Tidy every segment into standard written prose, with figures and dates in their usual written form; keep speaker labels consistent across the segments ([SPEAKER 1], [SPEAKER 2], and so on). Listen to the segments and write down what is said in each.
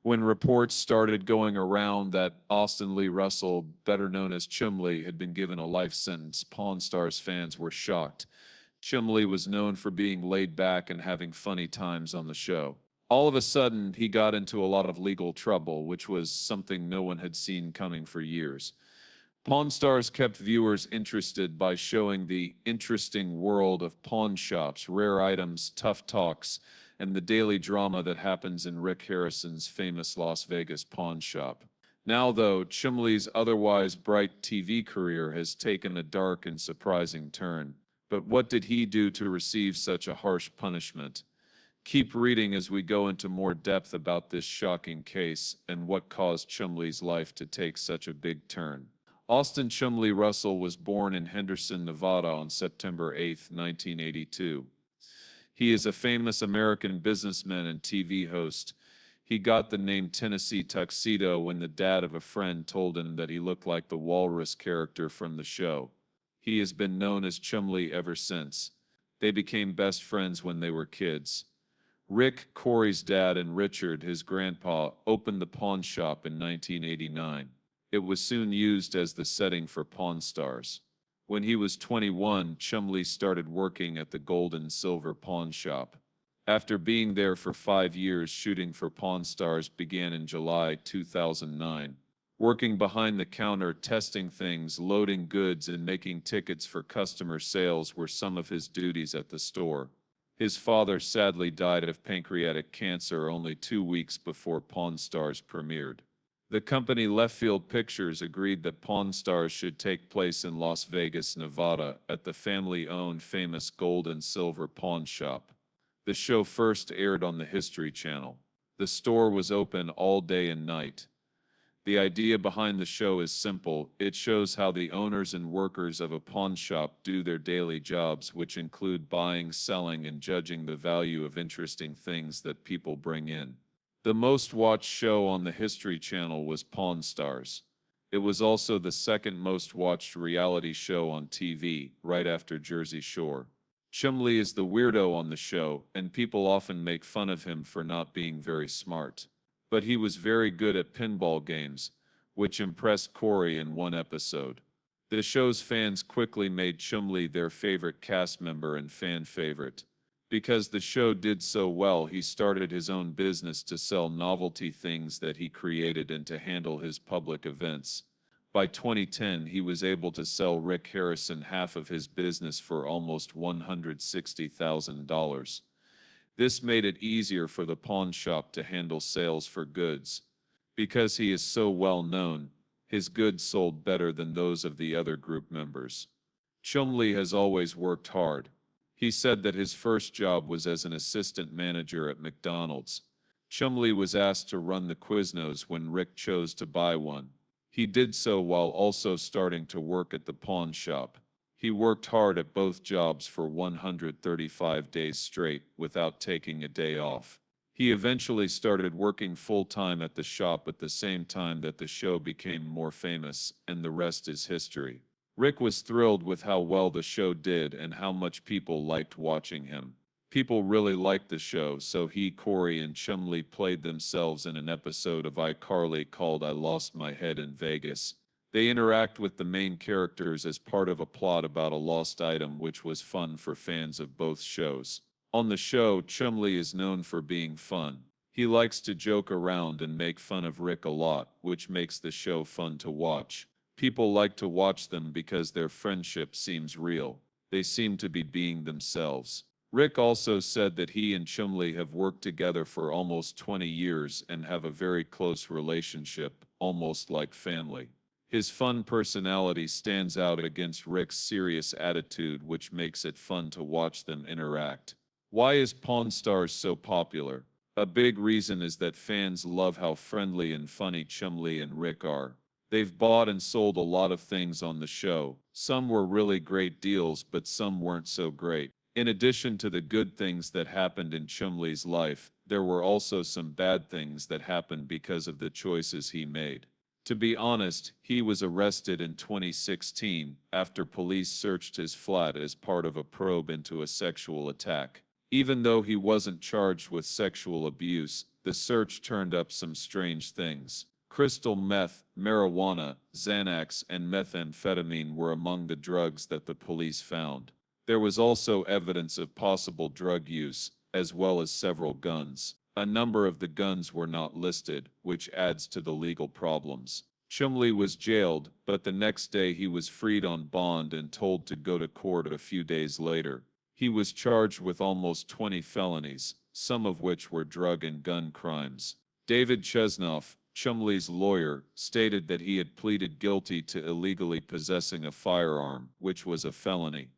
[SPEAKER 1] when reports started going around that Austin Lee Russell, better known as Chumlee, had been given a life sentence. Pawn Stars fans were shocked. Chumlee was known for being laid back and having funny times on the show. All of a sudden, he got into a lot of legal trouble, which was something no one had seen coming for years. Pawn Stars kept viewers interested by showing the interesting world of pawn shops, rare items, tough talks, and the daily drama that happens in Rick Harrison's famous Las Vegas pawn shop. Now, though, Chumlee's otherwise bright TV career has taken a dark and surprising turn. But what did he do to receive such a harsh punishment? Keep reading as we go into more depth about this shocking case and what caused Chumlee's life to take such a big turn. Austin Chumlee Russell was born in Henderson, Nevada on September 8, 1982. He is a famous American businessman and TV host. He got the name Tennessee Tuxedo when the dad of a friend told him that he looked like the walrus character from the show. He has been known as Chumlee ever since. They became best friends when they were kids. Rick, Corey's dad, and Richard, his grandpa, opened the pawn shop in 1989. It was soon used as the setting for Pawn Stars. When he was 21, Chumlee started working at the Gold and Silver Pawn Shop. After being there for 5 years, shooting for Pawn Stars began in July 2009. Working behind the counter, testing things, loading goods, and making tickets for customer sales were some of his duties at the store. His father sadly died of pancreatic cancer only 2 weeks before Pawn Stars premiered. The company Left Field Pictures agreed that Pawn Stars should take place in Las Vegas, Nevada, at the family-owned famous Gold and Silver Pawn Shop. The show first aired on the History Channel. The store was open all day and night. The idea behind the show is simple. It shows how the owners and workers of a pawn shop do their daily jobs, which include buying, selling, and judging the value of interesting things that people bring in. The most watched show on the History Channel was Pawn Stars. It was also the second most watched reality show on TV, right after Jersey Shore. Chumlee is the weirdo on the show, and people often make fun of him for not being very smart. But he was very good at pinball games, which impressed Corey in one episode. The show's fans quickly made Chumlee their favorite cast member and fan favorite. Because the show did so well, he started his own business to sell novelty things that he created and to handle his public events. By 2010, he was able to sell Rick Harrison half of his business for almost $160,000. This made it easier for the pawn shop to handle sales for goods. Because he is so well known, his goods sold better than those of the other group members. Chumlee has always worked hard. He said that his first job was as an assistant manager at McDonald's. Chumlee was asked to run the Quiznos when Rick chose to buy one. He did so while also starting to work at the pawn shop. He worked hard at both jobs for 135 days straight without taking a day off. He eventually started working full-time at the shop at the same time that the show became more famous, and the rest is history. Rick was thrilled with how well the show did and how much people liked watching him. People really liked the show, so he, Corey, and Chumlee played themselves in an episode of iCarly called I Lost My Head in Vegas. They interact with the main characters as part of a plot about a lost item, which was fun for fans of both shows. On the show, Chumlee is known for being fun. He likes to joke around and make fun of Rick a lot, which makes the show fun to watch. People like to watch them because their friendship seems real. They seem to be being themselves. Rick also said that he and Chumlee have worked together for almost 20 years and have a very close relationship, almost like family. His fun personality stands out against Rick's serious attitude, which makes it fun to watch them interact. Why is Pawn Stars so popular? A big reason is that fans love how friendly and funny Chumlee and Rick are. They've bought and sold a lot of things on the show. Some were really great deals, but some weren't so great. In addition to the good things that happened in Chumlee's life, there were also some bad things that happened because of the choices he made. To be honest, he was arrested in 2016 after police searched his flat as part of a probe into a sexual attack. Even though he wasn't charged with sexual abuse, the search turned up some strange things. Crystal meth, marijuana, Xanax, and methamphetamine were among the drugs that the police found. There was also evidence of possible drug use, as well as several guns. A number of the guns were not listed, which adds to the legal problems. Chumlee was jailed, but the next day he was freed on bond and told to go to court a few days later. He was charged with almost 20 felonies, some of which were drug and gun crimes. David Chesnoff, Chumlee's lawyer, stated that he had pleaded guilty to illegally possessing a firearm, which was a felony,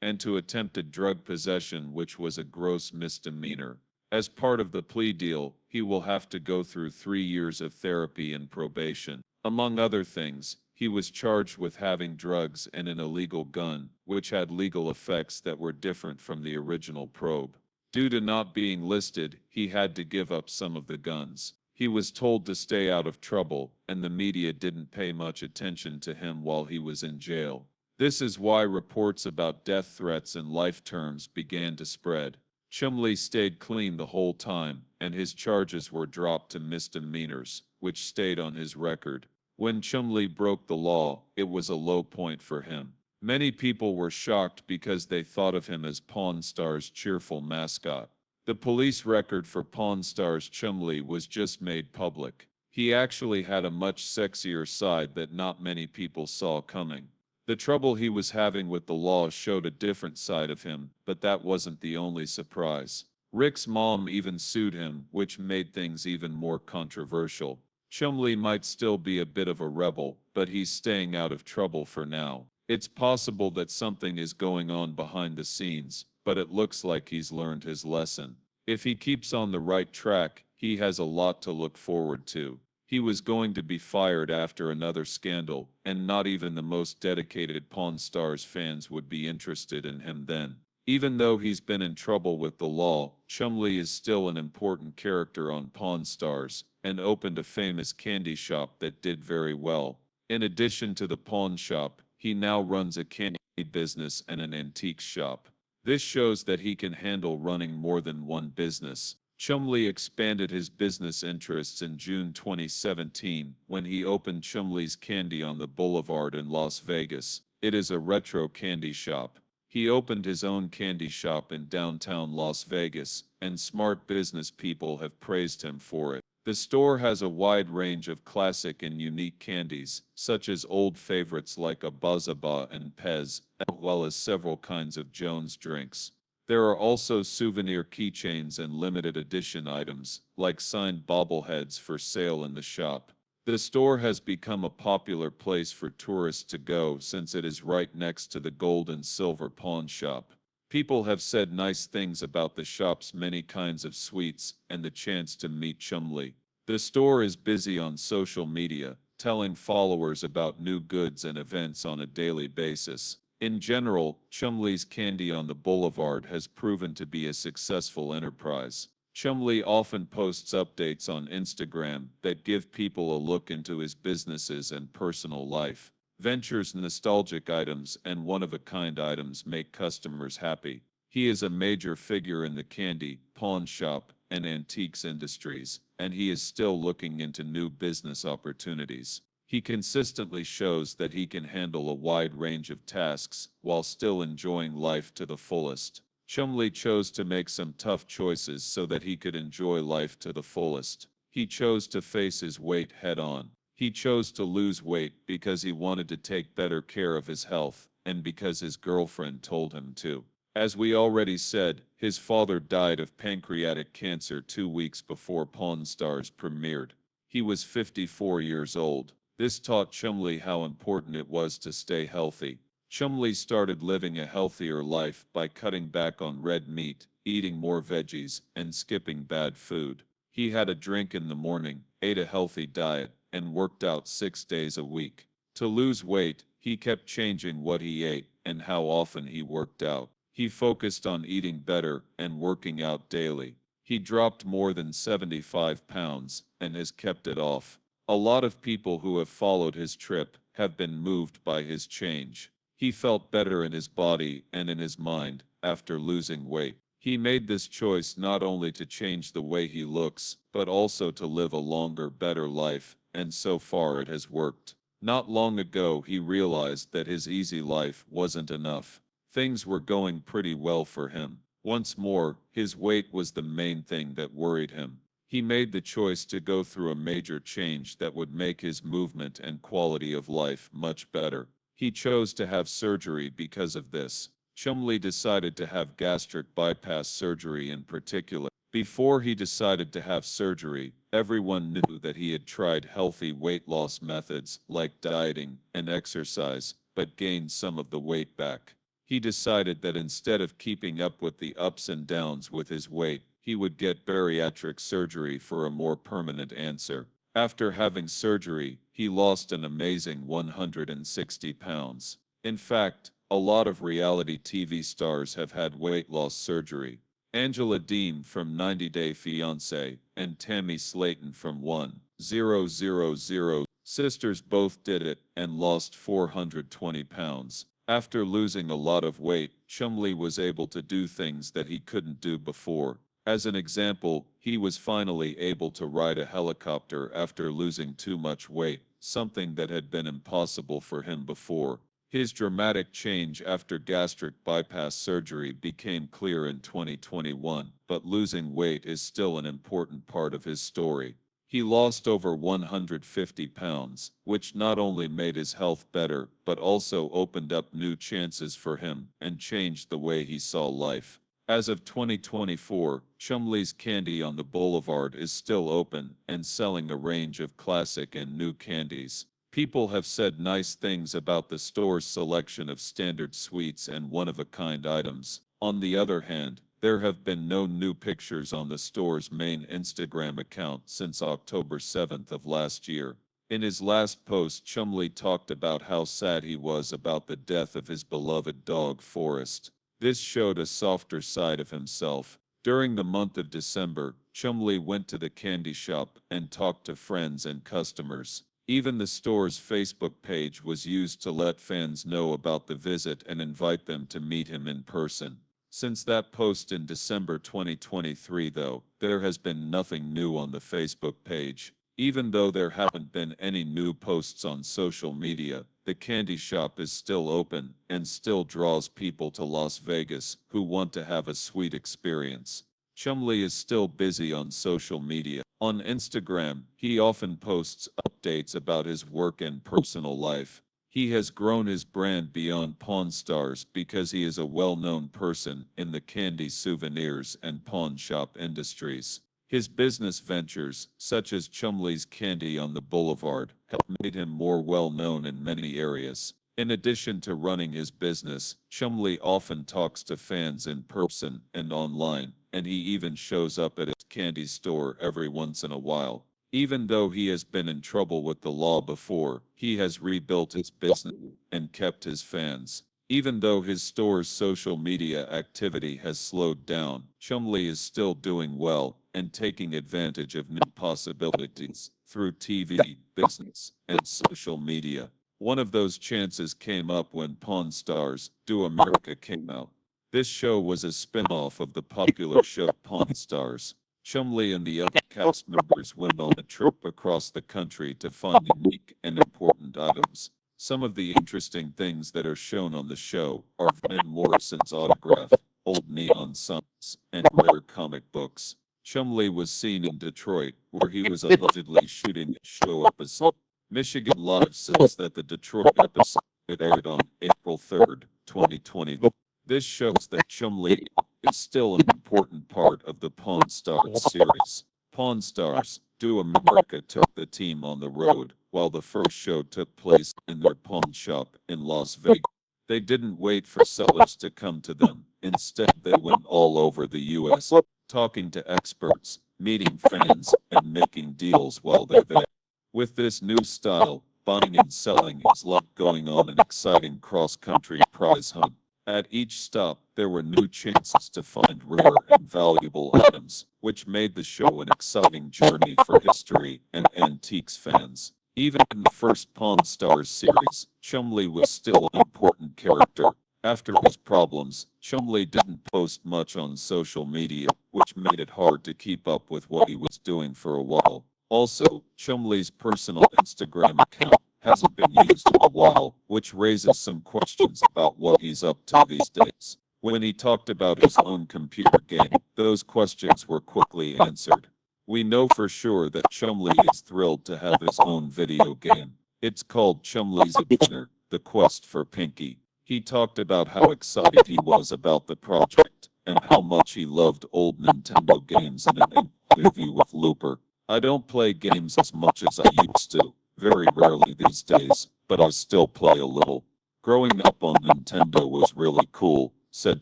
[SPEAKER 1] and to attempted drug possession, which was a gross misdemeanor. As part of the plea deal, he will have to go through 3 years of therapy and probation. Among other things, he was charged with having drugs and an illegal gun, which had legal effects that were different from the original probe. Due to not being listed, he had to give up some of the guns. He was told to stay out of trouble, and the media didn't pay much attention to him while he was in jail. This is why reports about death threats and life terms began to spread. Chumlee stayed clean the whole time, and his charges were dropped to misdemeanors, which stayed on his record. When Chumlee broke the law, it was a low point for him. Many people were shocked because they thought of him as Pawn Star's cheerful mascot. The police record for Pawn Star's Chumlee was just made public. He actually had a much sexier side that not many people saw coming. The trouble he was having with the law showed a different side of him, but that wasn't the only surprise. Rick's mom even sued him, which made things even more controversial. Chumlee might still be a bit of a rebel, but he's staying out of trouble for now. It's possible that something is going on behind the scenes, but it looks like he's learned his lesson. If he keeps on the right track, he has a lot to look forward to. He was going to be fired after another scandal, and not even the most dedicated Pawn Stars fans would be interested in him then. Even though he's been in trouble with the law, Chumlee is still an important character on Pawn Stars, and opened a famous candy shop that did very well. In addition to the pawn shop, he now runs a candy business and an antique shop. This shows that he can handle running more than one business. Chumlee expanded his business interests in June 2017 when he opened Chumlee's Candy on the Boulevard in Las Vegas. It is a retro candy shop. He opened his own candy shop in downtown Las Vegas, and smart business people have praised him for it. The store has a wide range of classic and unique candies, such as old favorites like a Bazaba and Pez, as well as several kinds of Jones drinks. There are also souvenir keychains and limited edition items, like signed bobbleheads for sale in the shop. The store has become a popular place for tourists to go since it is right next to the gold and silver pawn shop. People have said nice things about the shop's many kinds of sweets and the chance to meet Chumlee. The store is busy on social media, telling followers about new goods and events on a daily basis. In general, Chumlee's Candy on the Boulevard has proven to be a successful enterprise. Chumlee often posts updates on Instagram that give people a look into his businesses and personal life. Ventures nostalgic items and one-of-a-kind items make customers happy. He is a major figure in the candy, pawn shop, and antiques industries, and he is still looking into new business opportunities. He consistently shows that he can handle a wide range of tasks while still enjoying life to the fullest. Chumlee chose to make some tough choices so that he could enjoy life to the fullest. He chose to face his weight head-on. He chose to lose weight because he wanted to take better care of his health, and because his girlfriend told him to. As we already said, his father died of pancreatic cancer 2 weeks before Pawn Stars premiered. He was 54 years old. This taught Chumlee how important it was to stay healthy. Chumlee started living a healthier life by cutting back on red meat, eating more veggies, and skipping bad food. He had a drink in the morning, ate a healthy diet, and worked out 6 days a week. To lose weight, he kept changing what he ate and how often he worked out. He focused on eating better and working out daily. He dropped more than 75 pounds and has kept it off. A lot of people who have followed his trip have been moved by his change. He felt better in his body and in his mind after losing weight. He made this choice not only to change the way he looks, but also to live a longer, better life, and so far it has worked. Not long ago, he realized that his easy life wasn't enough. Things were going pretty well for him. Once more, his weight was the main thing that worried him. He made the choice to go through a major change that would make his movement and quality of life much better. He chose to have surgery because of this. Chumlee decided to have gastric bypass surgery in particular. Before he decided to have surgery, everyone knew that he had tried healthy weight loss methods like dieting and exercise, but gained some of the weight back. He decided that instead of keeping up with the ups and downs with his weight, he would get bariatric surgery for a more permanent answer. After having surgery, he lost an amazing 160 pounds. In fact, a lot of reality TV stars have had weight loss surgery. Angela Dean from 90 Day Fiancé and Tammy Slayton from 1000 Sisters both did it and lost 420 pounds. After losing a lot of weight, Chumlee was able to do things that he couldn't do before. As an example, he was finally able to ride a helicopter after losing too much weight, something that had been impossible for him before. His dramatic change after gastric bypass surgery became clear in 2021, but losing weight is still an important part of his story. He lost over 150 pounds, which not only made his health better, but also opened up new chances for him and changed the way he saw life. As of 2024, Chumlee's Candy on the Boulevard is still open and selling a range of classic and new candies. People have said nice things about the store's selection of standard sweets and one-of-a-kind items. On the other hand, there have been no new pictures on the store's main Instagram account since October 7th of last year. In his last post, Chumlee talked about how sad he was about the death of his beloved dog, Forrest. This showed a softer side of himself. During the month of December, Chumlee went to the candy shop and talked to friends and customers. Even the store's Facebook page was used to let fans know about the visit and invite them to meet him in person. Since that post in December 2023, though, there has been nothing new on the Facebook page. Even though there haven't been any new posts on social media, the candy shop is still open and still draws people to Las Vegas who want to have a sweet experience. Chumlee is still busy on social media. On Instagram, he often posts updates about his work and personal life. He has grown his brand beyond Pawn Stars because he is a well-known person in the candy, souvenirs, and pawn shop industries. His business ventures, such as Chumlee's Candy on the Boulevard, have made him more well-known in many areas. In addition to running his business, Chumlee often talks to fans in person and online, and he even shows up at his candy store every once in a while. Even though he has been in trouble with the law before, he has rebuilt his business and kept his fans. Even though his store's social media activity has slowed down, Chumlee is still doing well and taking advantage of new possibilities through TV, business, and social media. One of those chances came up when Pawn Stars Do America came out. This show was a spin-off of the popular show Pawn Stars. Chumlee and the other cast members went on a trip across the country to find unique and important items. Some of the interesting things that are shown on the show are Van Morrison's autograph, old neon signs, and rare comic books. Chumlee was seen in Detroit, where he was allegedly shooting a show episode. Michigan Live says that the Detroit episode aired on April 3rd, 2020. This shows that Chumlee is still an important part of the Pawn Stars series. Pawn Stars Do America took the team on the road, while the first show took place in their pawn shop in Las Vegas. They didn't wait for sellers to come to them. Instead, they went all over the U.S., talking to experts, meeting fans, and making deals while they're there. With this new style, buying and selling is like going on an exciting cross-country prize hunt. At each stop, there were new chances to find rare and valuable items, which made the show an exciting journey for history and antiques fans. Even in the first Pawn Stars series, Chumlee was still an important character.
[SPEAKER 2] After his problems, Chumlee didn't post much on social media, which made it hard to keep up with what he was doing for a while. Also, Chumlee's personal Instagram account hasn't been used in a while, which raises some questions about what he's up to these days. When he talked about his own computer game, those questions were quickly answered. We know for sure that Chumlee is thrilled to have his own video game. It's called Chumlee's Adventure, The Quest for Pinky. He talked about how excited he was about the project and how much he loved old Nintendo games in an interview with Looper. I don't play games as much as I used to, very rarely these days, but I still play a little. Growing up on Nintendo was really cool, said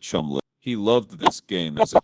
[SPEAKER 2] Chumlee. He loved this game as a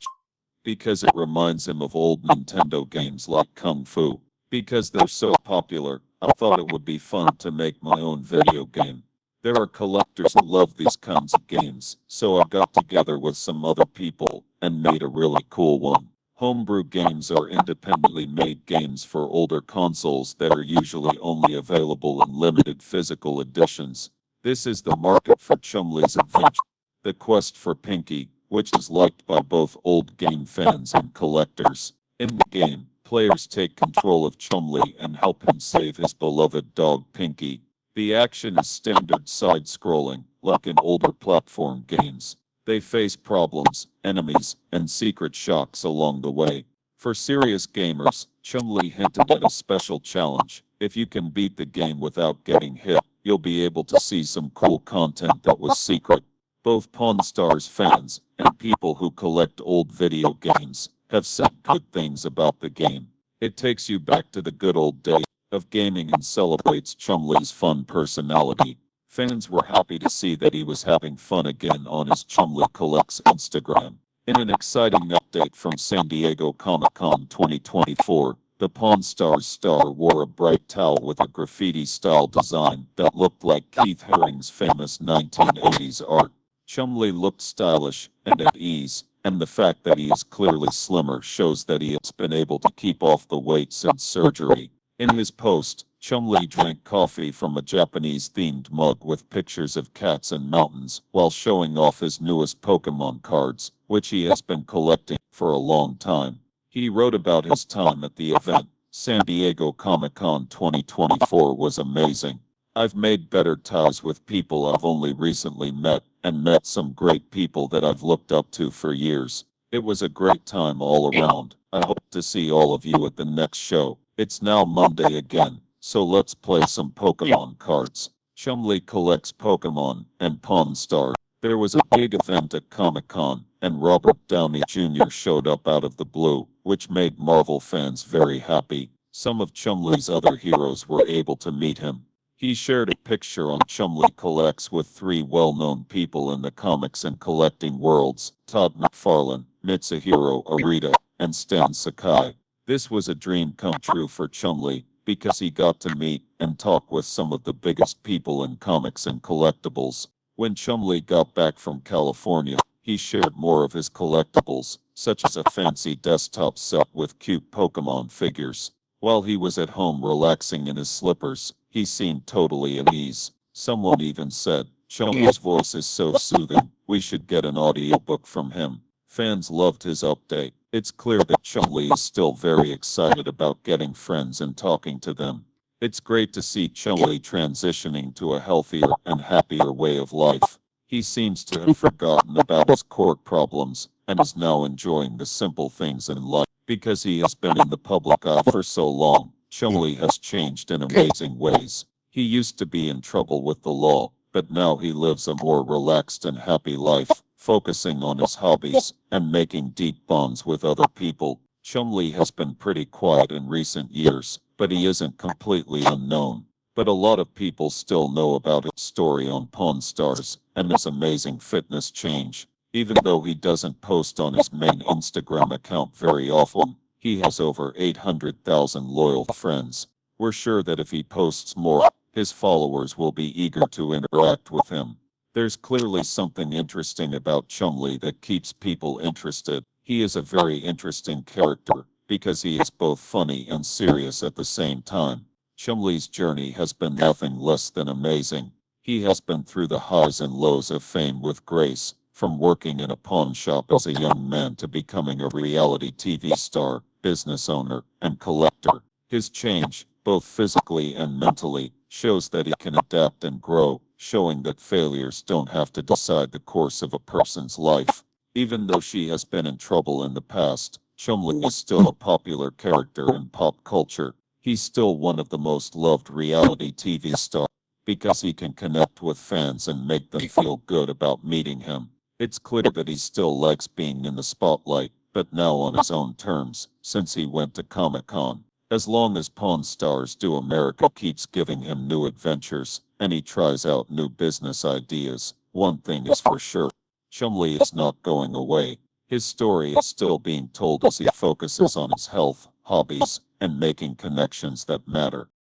[SPEAKER 2] because it reminds him of old Nintendo games like Kung Fu. Because they're so popular, I thought it would be fun to make my own video game. There are collectors who love these kinds of games, so I got together with some other people and made a really cool one. Homebrew games are independently made games for older consoles that are usually only available in limited physical editions. This is the market for Chumlee's Adventure, The Quest for Pinky, which is liked by both old game fans and collectors. In the game, players take control of Chumlee and help him save his beloved dog Pinky. The action is standard side-scrolling, like in older platform games. They face problems, enemies, and secret shocks along the way. For serious gamers, Chumlee hinted at a special challenge. If you can beat the game without getting hit, you'll be able to see some cool content that was secret. Both Pawn Stars fans and people who collect old video games have said good things about the game. It takes you back to the good old days of gaming and celebrates Chumlee's fun personality. Fans were happy to see that he was having fun again on his Chumlee Collects Instagram. In an exciting update from San Diego Comic-Con 2024, the Pawn Stars star wore a bright towel with a graffiti-style design that looked like Keith Haring's famous 1980s art. Chumlee looked stylish and at ease, and the fact that he is clearly slimmer shows that he has been able to keep off the weight since surgery. In his post, Chumlee drank coffee from a Japanese-themed mug with pictures of cats and mountains while showing off his newest Pokemon cards, which he has been collecting for a long time. He wrote about his time at the event. San Diego Comic-Con 2024 was amazing. I've made better ties with people I've only recently met, and met some great people that I've looked up to for years. It was a great time all around. I hope to see all of you at the next show. It's now Monday again, so let's play some Pokemon cards. Chumlee collects Pokemon and Pawn Stars. There was a big event at Comic-Con, and Robert Downey Jr. showed up out of the blue, which made Marvel fans very happy. Some of Chumlee's other heroes were able to meet him. He shared a picture on Chumlee Collects with three well-known people in the comics and collecting worlds: Todd McFarlane, Mitsuhiro Arita, and Stan Sakai. This was a dream come true for Chumlee, because he got to meet and talk with some of the biggest people in comics and collectibles. When Chumlee got back from California, he shared more of his collectibles, such as a fancy desktop set with cute Pokemon figures. While he was at home relaxing in his slippers, he seemed totally at ease. Someone even said, "Chumlee's voice is so soothing, we should get an audiobook from him." Fans loved his update. It's clear that Chumlee is still very excited about getting friends and talking to them. It's great to see Chumlee transitioning to a healthier and happier way of life. He seems to have forgotten about his core problems and is now enjoying the simple things in life. Because he has been in the public eye for so long, Chumlee has changed in amazing ways. He used to be in trouble with the law, but now he lives a more relaxed and happy life, focusing on his hobbies and making deep bonds with other people. Chumlee has been pretty quiet in recent years, but he isn't completely unknown. But a lot of people still know about his story on Pawn Stars and his amazing fitness change. Even though he doesn't post on his main Instagram account very often, he has over 800,000 loyal friends. We're sure that if he posts more, his followers will be eager to interact with him. There's clearly something interesting about Chumlee that keeps people interested. He is a very interesting character, because he is both funny and serious at the same time. Chumlee's journey has been nothing less than amazing. He has been through the highs and lows of fame with grace, from working in a pawn shop as a young man to becoming a reality TV star, business owner, and collector. His change, both physically and mentally, shows that he can adapt and grow, showing that failures don't have to decide the course of a person's life. Even though she has been in trouble in the past, Chumlee is still a popular character in pop culture. He's still one of the most loved reality TV stars because he can connect with fans and make them feel good about meeting him. It's clear that he still likes being in the spotlight, but now on his own terms, since he went to Comic-Con. As long as Pawn Stars Do America keeps giving him new adventures, and he tries out new business ideas, one thing is for sure. Chumlee is not going away. His story is still being told as he focuses on his health, hobbies, and making connections that matter.